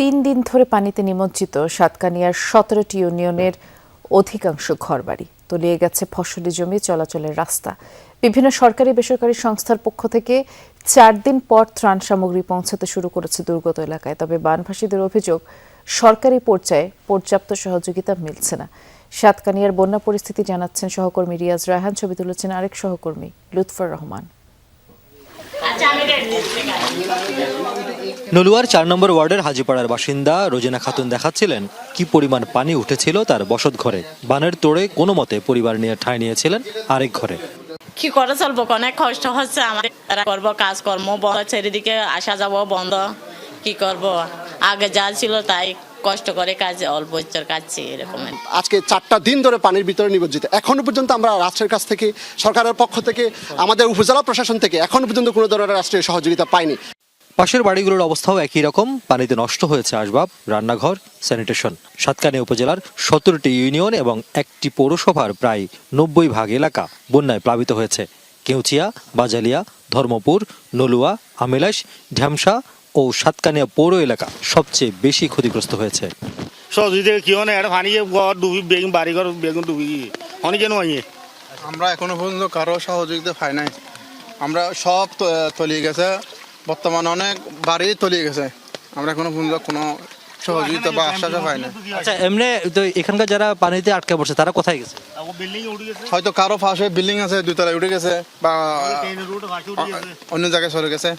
3 দিন ধরে পানিতে নিমজ্জিত সাতকানিয়ার 17টি ইউনিয়নের অধিকাংশ ঘরবাড়ি, তলিয়ে গেছে ফসলি জমি, চলাচলের রাস্তা। বিভিন্ন সরকারি বেসরকারি সংস্থার পক্ষ থেকে 4 দিন পর ত্রাণ সামগ্রী পৌঁছাতে শুরু করেছে দুর্গত এলাকায়। তবে বানভাসীদের অভিযোগ, সরকারি পর্যায়ে পর্যাপ্ত সহযোগিতা মিলছে না। সাতকানিয়ার বন্যা পরিস্থিতি জানাচ্ছেন সহকর্মী রিয়াজ রায়হান, ছবি তুলেছেন আরেক সহকর্মী লুৎফর রহমান। নলুয়ার 4 নম্বর ওয়ার্ডের হাজিপাড়ার বাসিন্দা রোজিনা খাতুন দেখাচ্ছিলেন কি পরিমাণ পানি উঠেছিল তার বসত ঘরে। বানের তোড়ে কোনো মতে পরিবার নিয়ে ঠাঁই নিয়েছিলেন আরেক ঘরে। কি করে চলবো, অনেক কষ্ট হচ্ছে আমাদের। করবো কাজকর্ম বন্ধ, চারিদিকে আসা যাওয়া বন্ধ, কি করব। আগে যা ছিল তাই কষ্ট করে কাজ, অল্প কাটছি এরকম। আজকে 4টা দিন ধরে পানির ভিতরে নিমজ্জিত। এখনো পর্যন্ত আমরা রাষ্ট্রের কাছ থেকে, সরকারের পক্ষ থেকে, আমাদের উপজেলা প্রশাসন থেকে এখনো পর্যন্ত কোনো ধরনের রাষ্ট্রীয় সহযোগিতা পাইনি। পাশের বাড়িগুলোর অবস্থাও একই রকম, পানিতে নষ্ট হয়েছে আসবাব, রান্নাঘর, স্যানিটেশন। সাতকানিয়া উপজেলার 17টি ইউনিয়ন এবং একটি পৌরসভার প্রায় 90% এলাকা বন্যায় প্লাবিত হয়েছে। কেউচিয়া, বাজালিয়া, ধর্মপুর, নলুয়া, আমিলাস, ঢ্যামসা ও সাতকানিয়া পৌর এলাকা সবচেয়ে বেশি ক্ষতিগ্রস্ত হয়েছে। সহযোগিতা কি হয়, এটা পানি ঘর ডুবি, বেগুন বাড়িঘর বেগুন ডুবি অনেক যেন আমরা এখনো পর্যন্ত কারো সহযোগিতা পাই নাই। আমরা সব তলিয়ে গেছে, বর্তমানে অনেক বাড়ি তলিয়ে গেছে। আমরা এখনো পর্যন্ত কোনো সহযোগিতা বা আশ্বাস পাই না। আচ্ছা, এমনি তো এখানকার যারা পানিতে আটকে পড়ছে তারা কোথায় গেছে? হয়তো কারো পাশে বিল্ডিং আছে, 2 তলায় উঠে গেছে বা অন্য জায়গায় চলে গেছে।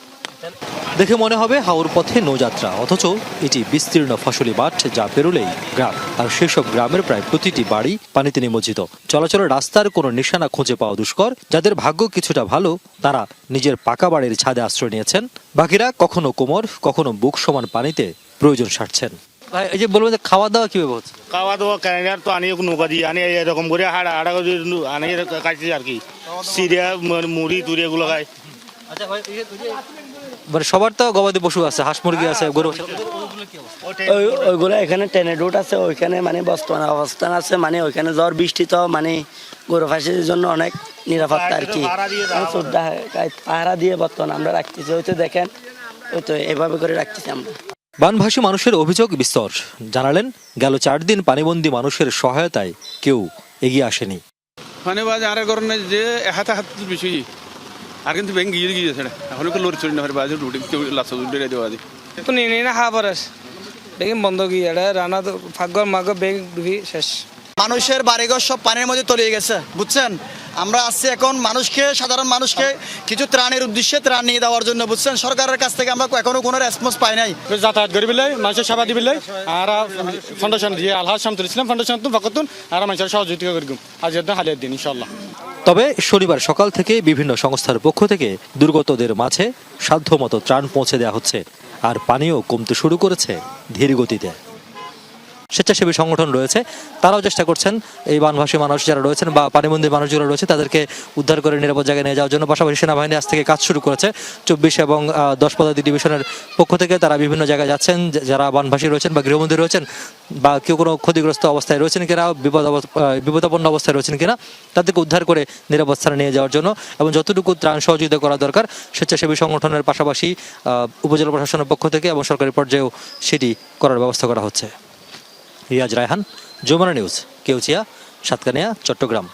দেখে মনে হবে হাওর পথে নৌযাত্রা, অথচ এটি বিস্তীর্ণ ফসলি মাঠ যা পেরোলেই গ্রাম। আর সেসব গ্রামের প্রায় প্রতিটি বাড়ি পানিতে নিমজ্জিত। চলাচলের রাস্তার কোনো নিশানা খুঁজে পাওয়া দুষ্কর। যাদের ভাগ্য কিছুটা ভালো তারা নিজের পাকা বাড়ির ছাদে আশ্রয় নিয়েছেন, বাকিরা কখনো কোমর কখনো বুক সমান পানিতে প্রয়োজন সারছেন। এই যে বলবেন যে খাওয়া দাওয়া কিভাবে হচ্ছে? খাওয়া দাওয়া ক্যানাডার তো আনি নৌকা দিয়ে আনি এরকম করে হাড়া হাড়া করে আনি কাটছি আর কি। সিরিয়া মুড়ি তুড়ি এগুলো খায়। আচ্ছা, মানে সবার তো গবাদি পশু আছে, হাঁস মুরগি আছে, গরু। ওইগুলো এখানে টেনে রুট আছে, ওইখানে মানে বর্তমান অবস্থান আছে, মানে ওইখানে ঝড় বৃষ্টি তো মানে গরু ফাঁসির জন্য অনেক নিরাপত্তা আর কি। পাহারা দিয়ে বর্তমান আমরা রাখতেছি, হয়তো দেখেন হয়তো এভাবে করে রাখতেছি আমরা। বানভাসী মানুষের অভিযোগ বিস্তর। জানালেন গেল 4 দিন পানিবন্দী মানুষের সহায়তায় কেউ এগিয়ে আসেনি। মানে বাজ আর কারণে যে হাতে হাত বেশি আর কিন্তু ব্যাংক গিয়ে গিয়েছে এখন লোড চলি না বাজে রুটি লাস্ট উঠে দেওয়া যায় তো নিয়ে না খাওয়া পরে ব্যাংক বন্ধ গিয়ে রান্না তো ফাঁকর মাগ ব্যাংক ডুবি শেষ। মানুষের বাড়িঘর সব পানির মধ্যে তলিয়ে গেছে, বুঝছেন। আমরা আসছি এখন মানুষকে, সাধারণ মানুষকে কিছু ত্রাণের উদ্দেশ্যে ত্রাণ নিয়ে দেওয়ার জন্য, বুঝছেন। সরকারের কাছ থেকে আমরা এখনো কোনো রেসপন্স পাই নাই। যাতায়াত করি বিলাই মানুষের সেবা দিবি আর ফাউন্ডেশন দিয়ে আলহাজ শামতুল ইসলাম ফাউন্ডেশন ফাঁকুন আর মানুষের সহযোগিতা করি আজ হালিয়ার দিন ইনশাল্লাহ। তবে শনিবার সকাল থেকে বিভিন্ন সংস্থার পক্ষ থেকে দুর্গতদের মাঝে সাধ্যমতো ত্রাণ পৌঁছে দেওয়া হচ্ছে, আর পানিও কমতে শুরু করেছে ধীর গতিতে। স্বেচ্ছাসেবী সংগঠন রয়েছে, তারাও চেষ্টা করছেন এই বানভাসী মানুষ যারা রয়েছেন বা পানিবন্দী মানুষ যারা রয়েছে তাদেরকে উদ্ধার করে নিরাপদ জায়গায় নিয়ে যাওয়ার জন্য। পাশাপাশি সেনাবাহিনী আজ থেকে কাজ শুরু করেছে। 24 এবং 10 পদাতিক ডিভিশনের পক্ষ থেকে তারা বিভিন্ন জায়গায় যাচ্ছেন, যারা বানভাসী রয়েছেন বা গৃহবন্দী রয়েছেন বা কেউ কোনো ক্ষতিগ্রস্ত অবস্থায় রয়েছেন কিনা, বিপদাপন্ন অবস্থায় রয়েছেন কিনা, তাদেরকে উদ্ধার করে নিরাপদ স্থানে নিয়ে যাওয়ার জন্য এবং যতটুকু ত্রাণ সহযোগিতা করা দরকার স্বেচ্ছাসেবী সংগঠনের পাশাপাশি উপজেলা প্রশাসনের পক্ষ থেকে এবং সরকারি পর্যায়েও সেটি করার ব্যবস্থা করা হচ্ছে। রিয়াজ রায়হান, যমুনা নিউজ, কেউচিয়া, সাতকানিয়া, চট্টগ্রাম।